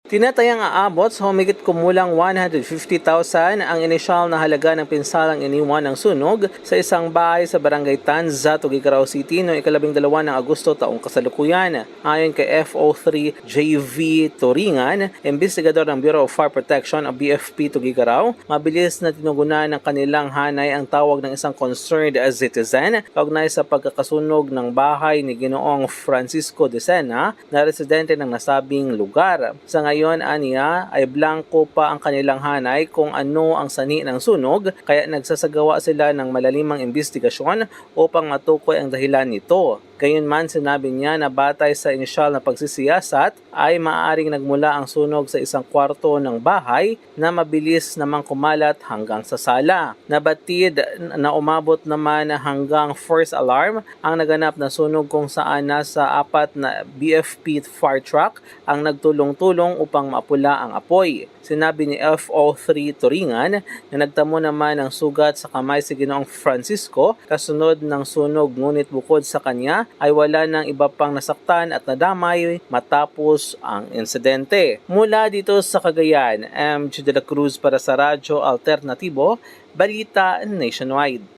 Tinatayang aabot sa humigit kumulang 150,000 ang inisyal na halaga ng pinsalang iniwan ng sunog sa isang bahay sa Barangay Tanza, Tuguegarao City noong 12 ng Agosto taong kasalukuyan. Ayon kay FO3 JV Toringan, investigador ng Bureau of Fire Protection o BFP Tuguegarao, mabilis na tinugunan ng kanilang hanay ang tawag ng isang concerned citizen kaugnay sa pagkakasunog ng bahay ni Ginoong Francisco de Sena na residente ng nasabing lugar. Sa ngayon, aniya ay blanco pa ang kanilang hanay kung ano ang sani ng sunog, kaya nagsasagawa sila ng malalimang investigasyon upang matukoy ang dahilan nito. Gayunman, sinabi niya na batay sa inisyal na pagsisiyasat ay maaaring nagmula ang sunog sa isang kwarto ng bahay na mabilis namang kumalat hanggang sa sala. Nabatid na umabot naman hanggang first alarm ang naganap na sunog kung saan nasa 4 na BFP fire truck ang nagtulong-tulong upang mapula ang apoy. Sinabi ni FO3 Toringan na nagtamo naman ng sugat sa kamay si Ginoong Francisco kasunod ng sunog, ngunit bukod sa kanya ay wala nang iba pang nasaktan at nadamay matapos ang insidente. Mula dito sa Cagayan, MJ de la Cruz para sa Radyo Alternatibo, Balita Nationwide.